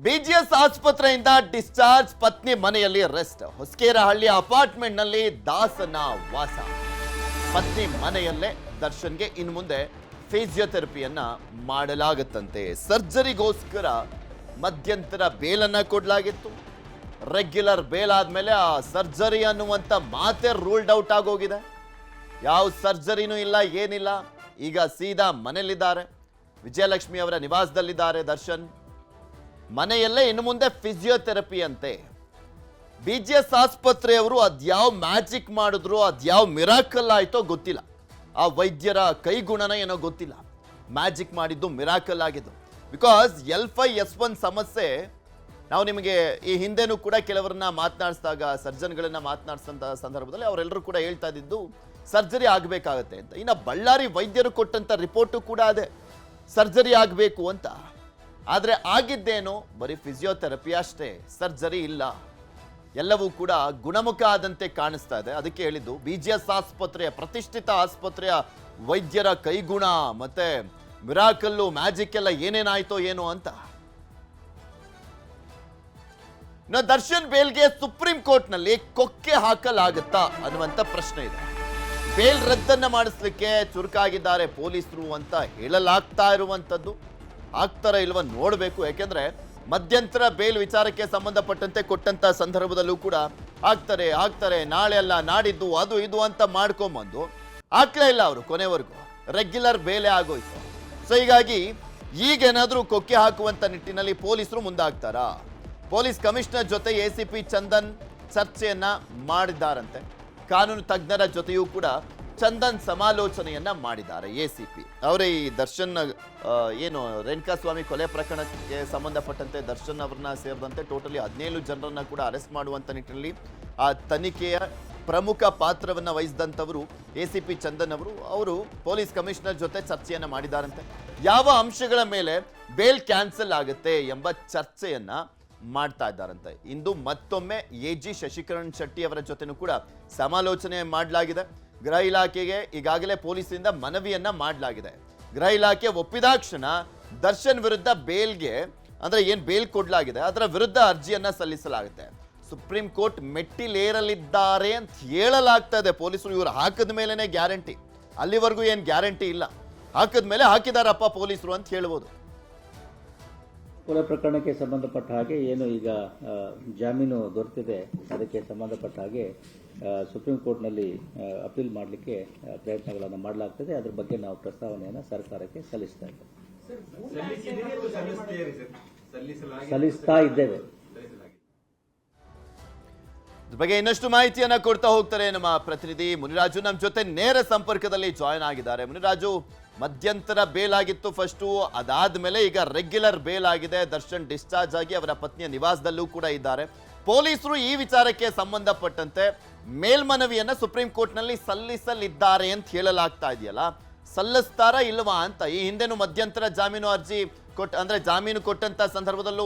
BGS ಆಸ್ಪತ್ರೆಯಿಂದ discharge, ಪತ್ನಿ ಮನೆಯಲ್ಲಿ ರೆಸ್ಟ್. ಹೊಸಕೇರಹಳ್ಳಿ ಅಪಾರ್ಟ್ಮೆಂಟ್ನಲ್ಲಿ ದಾಸನ ವಾಸ. ಪತ್ನಿ ಮನೆಯಲ್ಲೇ ದರ್ಶನ್ಗೆ ಇನ್ನು ಮುಂದೆ ಫಿಸಿಯೋಥೆರಪಿಯನ್ನ ಮಾಡಲಾಗುತ್ತಂತೆ. ಸರ್ಜರಿಗೋಸ್ಕರ ಮಧ್ಯಂತರ ಬೇಲನ್ನ ಕೊಡಲಾಗಿತ್ತು. ರೆಗ್ಯುಲರ್ ಬೇಲ್ ಆದ್ಮೇಲೆ ಆ ಸರ್ಜರಿ ಅನ್ನುವಂಥ ಮಾತೇ ರೂಲ್ಡ್ ಔಟ್ ಆಗೋಗಿದೆ. ಯಾವ ಸರ್ಜರಿನೂ ಇಲ್ಲ, ಏನಿಲ್ಲ. ಈಗ ಸೀದಾ ಮನೆಯಲ್ಲಿದ್ದಾರೆ. ವಿಜಯಲಕ್ಷ್ಮಿ ಅವರ ನಿವಾಸದಲ್ಲಿದ್ದಾರೆ ದರ್ಶನ್. ಮನೆಯಲ್ಲೇ ಇನ್ನು ಮುಂದೆ ಫಿಸಿಯೋಥೆರಪಿ ಅಂತೆ. ಬಿಜಿಎಸ್ ಆಸ್ಪತ್ರೆಯವರು ಅದ್ಯಾವ ಮ್ಯಾಜಿಕ್ ಮಾಡಿದ್ರು, ಅದ್ಯಾವ ಮಿರಾಕಲ್ ಆಯ್ತೋ ಗೊತ್ತಿಲ್ಲ. ಆ ವೈದ್ಯರ ಕೈಗುಣನ ಏನೋ ಗೊತ್ತಿಲ್ಲ. ಮ್ಯಾಜಿಕ್ ಮಾಡಿದ್ದು ಮಿರಾಕಲ್ ಆಗಿದ್ದು. ಬಿಕಾಸ್ L5S1 ಸಮಸ್ಯೆ ನಾವು ನಿಮಗೆ ಈ ಹಿಂದೆನೂ ಕೂಡ ಕೆಲವರನ್ನ ಮಾತನಾಡಿಸಿದಾಗ, ಸರ್ಜನ್ಗಳನ್ನ ಮಾತನಾಡಿಸಿದಂಥ ಸಂದರ್ಭದಲ್ಲಿ ಅವರೆಲ್ಲರೂ ಕೂಡ ಹೇಳ್ತಾ ಇದ್ದಿದ್ದು ಸರ್ಜರಿ ಆಗಬೇಕಾಗತ್ತೆ ಅಂತ. ಇನ್ನು ಬಳ್ಳಾರಿ ವೈದ್ಯರು ಕೊಟ್ಟಂಥ ರಿಪೋರ್ಟು ಕೂಡ ಅದೇ, ಸರ್ಜರಿ ಆಗಬೇಕು ಅಂತ. ಆದರೆ ಆಗಿದ್ದೇನೋ ಬರೀ ಫಿಸಿಯೋಥೆರಪಿ ಅಷ್ಟೇ, ಸರ್ಜರಿ ಇಲ್ಲ. ಎಲ್ಲವೂ ಕೂಡ ಗುಣಮುಖ ಆದಂತೆ ಕಾಣಿಸ್ತಾ ಇದೆ. ಅದಕ್ಕೆ ಹೇಳಿದ್ದು ಬಿಜಿಎಸ್ ಆಸ್ಪತ್ರೆಯ, ಪ್ರತಿಷ್ಠಿತ ಆಸ್ಪತ್ರೆಯ ವೈದ್ಯರ ಕೈಗುಣ ಮತ್ತೆ ಮಿರಾಕಲ್ಲು, ಮ್ಯಾಜಿಕ್ ಎಲ್ಲ ಏನೇನಾಯ್ತೋ ಏನೋ ಅಂತ. ದರ್ಶನ್ ಬೇಲ್ಗೆ ಸುಪ್ರೀಂ ಕೋರ್ಟ್ನಲ್ಲಿ ಕೊಕ್ಕೆ ಹಾಕಲಾಗುತ್ತಾ ಅನ್ನುವಂಥ ಪ್ರಶ್ನೆ ಇದೆ. ಬೇಲ್ ರದ್ದನ್ನ ಮಾಡಿಸ್ಲಿಕ್ಕೆ ಚುರುಕಾಗಿದ್ದಾರೆ ಪೊಲೀಸರು ಅಂತ ಹೇಳಲಾಗ್ತಾ ಇರುವಂಥದ್ದು. ಆಗ್ತಾರ ಇಲ್ವ ನೋಡಬೇಕು. ಯಾಕೆಂದ್ರೆ ಮಧ್ಯಂತರ ಬೇಲ್ ವಿಚಾರಕ್ಕೆ ಸಂಬಂಧಪಟ್ಟಂತೆ ಕೊಟ್ಟಂತ ಸಂದರ್ಭದಲ್ಲೂ ಕೂಡ ಆಗ್ತಾರೆ ನಾಳೆ ಅಲ್ಲ ನಾಡಿದ್ದು ಅದು ಇದು ಅಂತ ಮಾಡ್ಕೊಂಬಂದು ಹಾಕ್ಲೇ ಇಲ್ಲ ಅವರು ಕೊನೆವರೆಗೂ. ರೆಗ್ಯುಲರ್ ಬೇಲೆ ಆಗೋಯ್ತು. ಸೊ ಹೀಗಾಗಿ ಈಗೇನಾದ್ರೂ ಕೊಕ್ಕೆ ಹಾಕುವಂತ ನಿಟ್ಟಿನಲ್ಲಿ ಪೊಲೀಸರು ಮುಂದಾಗ್ತಾರಾ? ಪೊಲೀಸ್ ಕಮಿಷನರ್ ಜೊತೆ ACP ಚಂದನ್ ಚರ್ಚೆಯನ್ನ ಮಾಡಿದ್ದಾರಂತೆ. ಕಾನೂನು ತಜ್ಞರ ಜೊತೆಯೂ ಕೂಡ ಚಂದನ್ ಸಮಾಲೋಚನೆಯನ್ನ ಮಾಡಿದ್ದಾರೆ ACP ಅವರೇ. ಈ ದರ್ಶನ್ ಏನು ರೇಣುಕಾಸ್ವಾಮಿ ಕೊಲೆ ಪ್ರಕರಣಕ್ಕೆ ಸಂಬಂಧಪಟ್ಟಂತೆ ದರ್ಶನ್ ಅವರನ್ನ ಸೇರಿದಂತೆ ಟೋಟಲಿ 17 ಜನರನ್ನ ಕೂಡ ಅರೆಸ್ಟ್ ಮಾಡುವಂತ ನಿಟ್ಟಿನಲ್ಲಿ ಆ ತನಿಖೆಯ ಪ್ರಮುಖ ಪಾತ್ರವನ್ನ ವಹಿಸಿದಂಥವರು ACP ಚಂದನ್ ಅವರು ಪೊಲೀಸ್ ಕಮಿಷನರ್ ಜೊತೆ ಚರ್ಚೆಯನ್ನ ಮಾಡಿದಾರಂತೆ. ಯಾವ ಅಂಶಗಳ ಮೇಲೆ ಬೇಲ್ ಕ್ಯಾನ್ಸಲ್ ಆಗುತ್ತೆ ಎಂಬ ಚರ್ಚೆಯನ್ನ ಮಾಡ್ತಾ ಇದ್ದಾರಂತೆ. ಇಂದು ಮತ್ತೊಮ್ಮೆ AG ಶಶಿಕರಣ್ ಶೆಟ್ಟಿ ಅವರ ಜೊತೆನೂ ಕೂಡ ಸಮಾಲೋಚನೆ ಮಾಡಲಾಗಿದೆ. ಗೃಹ ಇಲಾಖೆಗೆ ಈಗಾಗಲೇ ಪೊಲೀಸರಿಂದ ಮನವಿಯನ್ನ ಮಾಡಲಾಗಿದೆ. ಗೃಹ ಇಲಾಖೆ ಒಪ್ಪಿದಾಕ್ಷಣ ದರ್ಶನ್ ವಿರುದ್ಧ ಬೇಲ್ಗೆ ಅಂದ್ರೆ ಏನ್ ಬೇಲ್ ಕೊಡಲಾಗಿದೆ ಅದರ ವಿರುದ್ಧ ಅರ್ಜಿಯನ್ನ ಸಲ್ಲಿಸಲಾಗುತ್ತೆ. ಸುಪ್ರೀಂ ಕೋರ್ಟ್ ಮೆಟ್ಟಿಲೇರಲಿದ್ದಾರೆ ಅಂತ ಹೇಳಲಾಗ್ತಾ ಇದೆ. ಪೊಲೀಸರು ಇವರು ಹಾಕಿದ ಮೇಲೆನೆ ಗ್ಯಾರಂಟಿ, ಅಲ್ಲಿವರೆಗೂ ಏನ್ ಗ್ಯಾರಂಟಿ ಇಲ್ಲ. ಹಾಕಿದ ಮೇಲೆ ಹಾಕಿದಾರಪ್ಪ ಪೊಲೀಸರು ಅಂತ ಹೇಳ್ಬೋದು. ಕೊಲೆ ಪ್ರಕರಣಕ್ಕೆ ಸಂಬಂಧಪಟ್ಟ ಹಾಗೆ ಏನು ಈಗ ಜಾಮೀನು ದೊರೆತಿದೆ, ಅದಕ್ಕೆ ಸಂಬಂಧಪಟ್ಟ ಹಾಗೆ ಸುಪ್ರೀಂ ಕೋರ್ಟ್ನಲ್ಲಿ ಅಪೀಲ್ ಮಾಡಲಿಕ್ಕೆ ಪ್ರಯತ್ನಗಳನ್ನು ಮಾಡಲಾಗ್ತದೆ. ಅದ್ರ ಬಗ್ಗೆ ನಾವು ಪ್ರಸ್ತಾವನೆಯನ್ನು ಸರ್ಕಾರಕ್ಕೆ ಸಲ್ಲಿಸ್ತಾ ಇದ್ದೇವೆ. ಇದ್ರ ಬಗ್ಗೆ ಇನ್ನಷ್ಟು ಮಾಹಿತಿಯನ್ನ ಕೊಡ್ತಾ ಹೋಗ್ತಾರೆ ನಮ್ಮ ಪ್ರತಿನಿಧಿ ಮುನಿರಾಜು. ನಮ್ಮ ಜೊತೆ ನೇರ ಸಂಪರ್ಕದಲ್ಲಿ ಜಾಯ್ನ್ ಆಗಿದ್ದಾರೆ. ಮುನಿರಾಜು, ಮಧ್ಯಂತರ ಬೇಲ್ ಆಗಿತ್ತು ಫಸ್ಟು, ಅದಾದ್ಮೇಲೆ ಈಗ ರೆಗ್ಯುಲರ್ ಬೇಲ್ ಆಗಿದೆ. ದರ್ಶನ್ ಡಿಸ್ಚಾರ್ಜ್ ಆಗಿ ಅವರ ಪತ್ನಿಯ ನಿವಾಸದಲ್ಲೂ ಕೂಡ ಇದ್ದಾರೆ. ಪೊಲೀಸರು ಈ ವಿಚಾರಕ್ಕೆ ಸಂಬಂಧಪಟ್ಟಂತೆ ಮೇಲ್ಮನವಿಯನ್ನ ಸುಪ್ರೀಂ ಕೋರ್ಟ್ನಲ್ಲಿ ಸಲ್ಲಿಸಲಿದ್ದಾರೆ ಅಂತ ಹೇಳಲಾಗ್ತಾ ಇದೆಯಲ್ಲ, ಸಲ್ಲಿಸ್ತಾರಾ ಇಲ್ವಾ ಅಂತ? ಈ ಹಿಂದೆನೂ ಮಧ್ಯಂತರ ಜಾಮೀನು ಅರ್ಜಿ ಅಂದ್ರೆ ಜಾಮೀನು ಕೊಟ್ಟಂತ ಸಂದರ್ಭದಲ್ಲೂ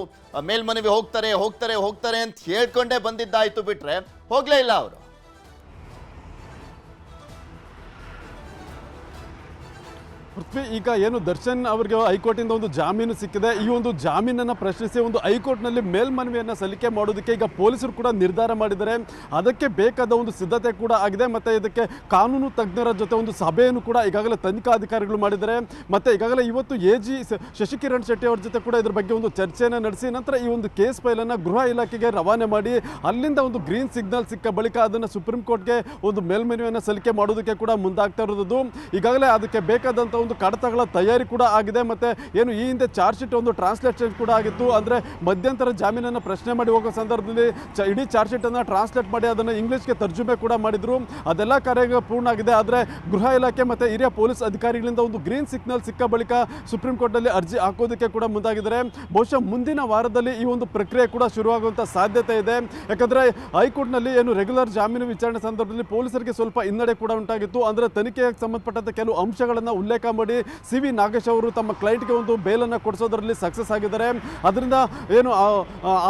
ಮೇಲ್ಮನವಿ ಹೋಗ್ತಾರೆ ಅಂತ ಹೇಳ್ಕೊಂಡೇ ಬಂದಿದ್ದಾಯ್ತು, ಬಿಟ್ರೆ ಹೋಗ್ಲೇ ಇಲ್ಲ ಅವರು. ಪೃಥ್ವಿ, ಈಗ ಏನು ದರ್ಶನ್ ಅವರಿಗೆ ಹೈಕೋರ್ಟಿಂದ ಒಂದು ಜಾಮೀನು ಸಿಕ್ಕಿದೆ. ಈ ಒಂದು ಜಾಮೀನನ್ನು ಪ್ರಶ್ನಿಸಿ ಒಂದು ಹೈಕೋರ್ಟ್ನಲ್ಲಿ ಮೇಲ್ಮನವಿಯನ್ನು ಸಲ್ಲಿಕೆ ಮಾಡೋದಕ್ಕೆ ಈಗ ಪೊಲೀಸರು ಕೂಡ ನಿರ್ಧಾರ ಮಾಡಿದ್ದಾರೆ. ಅದಕ್ಕೆ ಬೇಕಾದ ಒಂದು ಸಿದ್ಧತೆ ಕೂಡ ಆಗಿದೆ. ಮತ್ತು ಇದಕ್ಕೆ ಕಾನೂನು ತಜ್ಞರ ಜೊತೆ ಒಂದು ಸಭೆಯನ್ನು ಕೂಡ ಈಗಾಗಲೇ ತನಿಖಾಧಿಕಾರಿಗಳು ಮಾಡಿದ್ದಾರೆ. ಮತ್ತು ಈಗಾಗಲೇ ಇವತ್ತು AG ಶಶಿಕಿರಣ್ ಶೆಟ್ಟಿ ಅವ್ರ ಜೊತೆ ಕೂಡ ಇದ್ರ ಬಗ್ಗೆ ಒಂದು ಚರ್ಚೆಯನ್ನು ನಡೆಸಿ ನಂತರ ಈ ಒಂದು ಕೇಸ್ ಫೈಲನ್ನು ಗೃಹ ಇಲಾಖೆಗೆ ರವಾನೆ ಮಾಡಿ ಅಲ್ಲಿಂದ ಒಂದು ಗ್ರೀನ್ ಸಿಗ್ನಲ್ ಸಿಕ್ಕ ಬಳಿಕ ಅದನ್ನು ಸುಪ್ರೀಂ ಕೋರ್ಟ್ಗೆ ಒಂದು ಮೇಲ್ಮನವಿಯನ್ನು ಸಲ್ಲಿಕೆ ಮಾಡೋದಕ್ಕೆ ಕೂಡ ಮುಂದಾಗ್ತಾ ಇರೋದು. ಈಗಾಗಲೇ ಅದಕ್ಕೆ ಬೇಕಾದಂಥ ಒಂದು ಕಡತಗಳ ತಯಾರಿ ಕೂಡ ಆಗಿದೆ. ಮತ್ತೆ ಏನು ಈ ಹಿಂದೆ ಚಾರ್ಜ್ ಶೀಟ್ ಒಂದು ಟ್ರಾನ್ಸ್ಲೇಷನ್ ಕೂಡ ಆಗಿತ್ತು. ಅಂದ್ರೆ ಮಧ್ಯಂತರ ಜಾಮೀನನ್ನು ಪ್ರಶ್ನೆ ಮಾಡಿ ಹೋಗೋ ಸಂದರ್ಭದಲ್ಲಿ ಇಡೀ ಚಾರ್ಜ್ ಶೀಟ್ ಅನ್ನು ಟ್ರಾನ್ಸ್ಲೇಟ್ ಮಾಡಿ ಅದನ್ನು ಇಂಗ್ಲಿಷ್ಗೆ ತರ್ಜುಮೆ ಕೂಡ ಮಾಡಿದ್ರು. ಅದೆಲ್ಲ ಕಾರ್ಯ ಪೂರ್ಣ ಆಗಿದೆ. ಆದರೆ ಗೃಹ ಇಲಾಖೆ ಮತ್ತೆ ಹಿರಿಯ ಪೊಲೀಸ್ ಅಧಿಕಾರಿಗಳಿಂದ ಒಂದು ಗ್ರೀನ್ ಸಿಗ್ನಲ್ ಸಿಕ್ಕ ಬಳಿಕ ಸುಪ್ರೀಂ ಕೋರ್ಟ್ನಲ್ಲಿ ಅರ್ಜಿ ಹಾಕೋದಕ್ಕೆ ಕೂಡ ಮುಂದಾಗಿದ್ದಾರೆ. ಬಹುಶಃ ಮುಂದಿನ ವಾರದಲ್ಲಿ ಈ ಒಂದು ಪ್ರಕ್ರಿಯೆ ಕೂಡ ಶುರುವಾಗುವಂತ ಸಾಧ್ಯತೆ ಇದೆ. ಯಾಕಂದ್ರೆ ಹೈಕೋರ್ಟ್ನಲ್ಲಿ ಏನು ರೆಗ್ಯುಲರ್ ಜಾಮೀನು ವಿಚಾರಣೆ ಸಂದರ್ಭದಲ್ಲಿ ಪೊಲೀಸರಿಗೆ ಸ್ವಲ್ಪ ಹಿನ್ನಡೆ ಕೂಡ ಉಂಟಾಗಿತ್ತು. ಅಂದ್ರೆ ತನಿಖೆಗೆ ಸಂಬಂಧಪಟ್ಟಂತೆ ಕೆಲವು ಅಂಶಗಳನ್ನು ಉಲ್ಲೇಖ ಮಾಡಿ CV ನಾಗೇಶ್ ಅವರು ತಮ್ಮ ಕ್ಲೈಂಟ್ಗೆ ಒಂದು ಬೇಲನ್ನು ಕೊಡಿಸೋದ್ರಲ್ಲಿ ಸಕ್ಸಸ್ ಆಗಿದ್ದಾರೆ. ಅದರಿಂದ ಏನು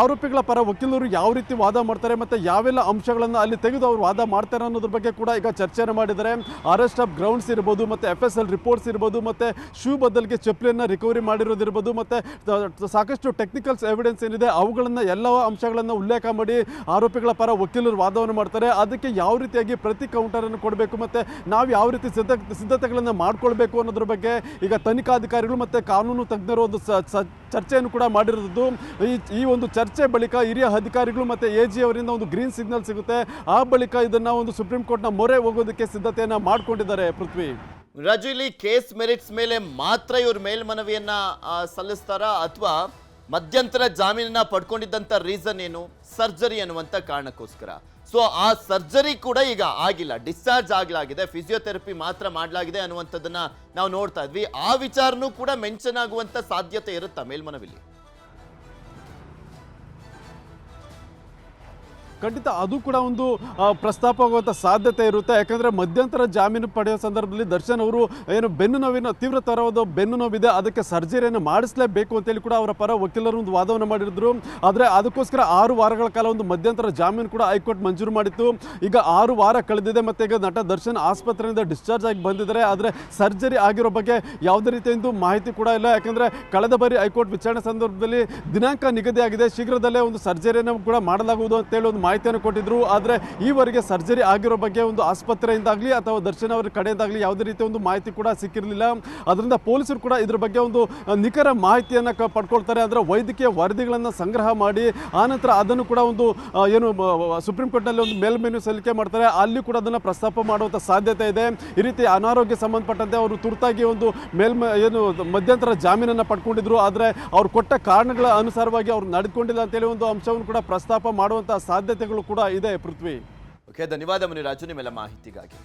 ಆರೋಪಿಗಳ ಪರ ವಕೀಲರು ಯಾವ ರೀತಿ ವಾದ ಮಾಡ್ತಾರೆ ಮತ್ತು ಯಾವೆಲ್ಲ ಅಂಶಗಳನ್ನು ಅಲ್ಲಿ ತೆಗೆದು ಅವರು ವಾದ ಮಾಡ್ತಾರೆ ಅನ್ನೋದ್ರ ಬಗ್ಗೆ ಕೂಡ ಈಗ ಚರ್ಚೆಯನ್ನು ಮಾಡಿದ್ದಾರೆ. ಅರೆಸ್ಟ್ ಆಫ್ ಗ್ರೌಂಡ್ಸ್ ಇರ್ಬೋದು, ಮತ್ತು FSL ರಿಪೋರ್ಟ್ಸ್ ಇರ್ಬೋದು, ಮತ್ತು ಶೂ ಬದಲಿಗೆ ಚಪ್ಪಲಿಯನ್ನು ರಿಕವರಿ ಮಾಡಿರೋದಿರ್ಬೋದು, ಮತ್ತು ಸಾಕಷ್ಟು ಟೆಕ್ನಿಕಲ್ಸ್ ಎವಿಡೆನ್ಸ್ ಏನಿದೆ ಅವುಗಳನ್ನು ಎಲ್ಲ ಅಂಶಗಳನ್ನು ಉಲ್ಲೇಖ ಮಾಡಿ ಆರೋಪಿಗಳ ಪರ ವಕೀಲರು ವಾದವನ್ನು ಮಾಡ್ತಾರೆ. ಅದಕ್ಕೆ ಯಾವ ರೀತಿಯಾಗಿ ಪ್ರತಿ ಕೌಂಟರನ್ನು ಕೊಡಬೇಕು ಮತ್ತು ನಾವು ಯಾವ ರೀತಿ ಸಿದ್ಧತೆಗಳನ್ನು ಮಾಡ್ಕೊಳ್ಬೇಕು ಅನ್ನೋದ್ರ ಬಗ್ಗೆ ಈಗ ತನಿಖಾಧಿಕಾರಿಗಳು ಮತ್ತು ಕಾನೂನು ತಜ್ಞರು ಒಂದು ಚರ್ಚೆಯನ್ನು ಕೂಡ ಮಾಡಿರೋದು. ಈ ಒಂದು ಚರ್ಚೆ ಬಳಿಕ ಹಿರಿಯ ಅಧಿಕಾರಿಗಳು ಮತ್ತು AG ಅವರಿಂದ ಒಂದು ಗ್ರೀನ್ ಸಿಗ್ನಲ್ ಸಿಗುತ್ತೆ. ಆ ಬಳಿಕ ಇದನ್ನು ಒಂದು ಸುಪ್ರೀಂ ಕೋರ್ಟ್ನ ಮೊರೆ ಹೋಗೋದಕ್ಕೆ ಸಿದ್ಧತೆಯನ್ನು ಮಾಡಿಕೊಂಡಿದ್ದಾರೆ. ಪೃಥ್ವಿ, ರಾಜು, ಇಲ್ಲಿ ಕೇಸ್ ಮೆರಿಟ್ಸ್ ಮೇಲೆ ಮಾತ್ರ ಇವ್ರ ಮೇಲ್ಮನವಿಯನ್ನ ಸಲ್ಲಿಸ್ತಾರಾ ಅಥವಾ ಮಧ್ಯಂತರ ಜಾಮೀನನ್ನ ಪಡ್ಕೊಂಡಿದ್ದಂಥ ರೀಸನ್ ಏನು? ಸರ್ಜರಿ ಅನ್ನುವಂಥ ಕಾರಣಕ್ಕೋಸ್ಕರ. ಸೊ ಆ ಸರ್ಜರಿ ಕೂಡ ಈಗ ಆಗಿಲ್ಲ, ಡಿಸ್ಚಾರ್ಜ್ ಆಗಲಾಗಿದೆ, ಫಿಸಿಯೋಥೆರಪಿ ಮಾತ್ರ ಮಾಡಲಾಗಿದೆ ಅನ್ನುವಂಥದ್ದನ್ನ ನಾವು ನೋಡ್ತಾ ಇದ್ವಿ. ಆ ವಿಚಾರನೂ ಕೂಡ ಮೆನ್ಷನ್ ಆಗುವಂಥ ಸಾಧ್ಯತೆ ಇರುತ್ತಾ ಮೇಲ್ಮನವಿಲಿ? ಖಂಡಿತ ಅದು ಕೂಡ ಒಂದು ಪ್ರಸ್ತಾಪ ಆಗುವಂಥ ಸಾಧ್ಯತೆ ಇರುತ್ತೆ. ಯಾಕಂದರೆ ಮಧ್ಯಂತರ ಜಾಮೀನು ಪಡೆಯೋ ಸಂದರ್ಭದಲ್ಲಿ ದರ್ಶನ್ ಅವರು ಏನು ಬೆನ್ನು ನೋವಿನ ತೀವ್ರತರವಾದ ಬೆನ್ನು ನೋವಿದೆ, ಅದಕ್ಕೆ ಸರ್ಜರಿಯನ್ನು ಮಾಡಿಸಲೇಬೇಕು ಅಂತೇಳಿ ಕೂಡ ಅವರ ಪರ ವಕೀಲರು ಒಂದು ವಾದವನ್ನು ಮಾಡಿದ್ರು. ಆದರೆ ಅದಕ್ಕೋಸ್ಕರ 6 ವಾರಗಳ ಕಾಲ ಒಂದು ಮಧ್ಯಂತರ ಜಾಮೀನು ಕೂಡ ಹೈಕೋರ್ಟ್ ಮಂಜೂರು ಮಾಡಿತ್ತು. ಈಗ 6 ವಾರ ಕಳೆದಿದೆ ಮತ್ತು ಈಗ ನಟ ದರ್ಶನ್ ಆಸ್ಪತ್ರೆಯಿಂದ ಡಿಸ್ಚಾರ್ಜ್ ಆಗಿ ಬಂದಿದ್ದಾರೆ. ಆದರೆ ಸರ್ಜರಿ ಆಗಿರೋ ಬಗ್ಗೆ ಯಾವುದೇ ರೀತಿಯಿಂದ ಮಾಹಿತಿ ಕೂಡ ಇಲ್ಲ. ಯಾಕಂದರೆ ಕಳೆದ ಬಾರಿ ಹೈಕೋರ್ಟ್ ವಿಚಾರಣೆ ಸಂದರ್ಭದಲ್ಲಿ ದಿನಾಂಕ ನಿಗದಿಯಾಗಿದೆ, ಶೀಘ್ರದಲ್ಲೇ ಒಂದು ಸರ್ಜರಿಯನ್ನು ಕೂಡ ಮಾಡಲಾಗುವುದು ಅಂತೇಳಿ ಒಂದು ಮಾಹಿತಿಯನ್ನು ಕೊಟ್ಟಿದ್ರು. ಆದರೆ ಈವರೆಗೆ ಸರ್ಜರಿ ಆಗಿರೋ ಬಗ್ಗೆ ಒಂದು ಆಸ್ಪತ್ರೆಯಿಂದಾಗಲಿ ಅಥವಾ ದರ್ಶನ್ ಅವರ ಕಡೆಯಿಂದಾಗಲಿ ಯಾವುದೇ ರೀತಿಯ ಒಂದು ಮಾಹಿತಿ ಕೂಡ ಸಿಕ್ಕಿರಲಿಲ್ಲ. ಅದರಿಂದ ಪೊಲೀಸರು ಕೂಡ ಇದ್ರ ಬಗ್ಗೆ ಒಂದು ನಿಖರ ಮಾಹಿತಿಯನ್ನು ಪಡ್ಕೊಳ್ತಾರೆ. ಅಂದರೆ ವೈದ್ಯಕೀಯ ವರದಿಗಳನ್ನು ಸಂಗ್ರಹ ಮಾಡಿ ಆನಂತರ ಅದನ್ನು ಕೂಡ ಒಂದು ಏನು ಸುಪ್ರೀಂ ಕೋರ್ಟ್ನಲ್ಲಿ ಒಂದು ಮೇಲ್ಮೆನು ಸಲ್ಲಿಕೆ ಮಾಡ್ತಾರೆ. ಅಲ್ಲಿ ಕೂಡ ಅದನ್ನು ಪ್ರಸ್ತಾಪ ಮಾಡುವಂಥ ಸಾಧ್ಯತೆ ಇದೆ. ಈ ರೀತಿ ಅನಾರೋಗ್ಯ ಸಂಬಂಧಪಟ್ಟಂತೆ ಅವರು ತುರ್ತಾಗಿ ಒಂದು ಏನು ಮಧ್ಯಂತರ ಜಾಮೀನನ್ನು ಪಡ್ಕೊಂಡಿದ್ರು. ಆದರೆ ಅವ್ರು ಕೊಟ್ಟ ಕಾರಣಗಳ ಅನುಸಾರವಾಗಿ ಅವ್ರು ನಡೆದುಕೊಂಡಿಲ್ಲ ಅಂತೇಳಿ ಒಂದು ಅಂಶವನ್ನು ಕೂಡ ಪ್ರಸ್ತಾಪ ಮಾಡುವಂಥ ಸಾಧ್ಯತೆಗಳು ಕೂಡ ಇದೆ. ಪೃಥ್ವಿ, ಓಕೆ, ಧನ್ಯವಾದ ಮುನಿರಾಜು ನಿಮ್ಮೆಲ್ಲ ಮಾಹಿತಿಗಾಗಿ.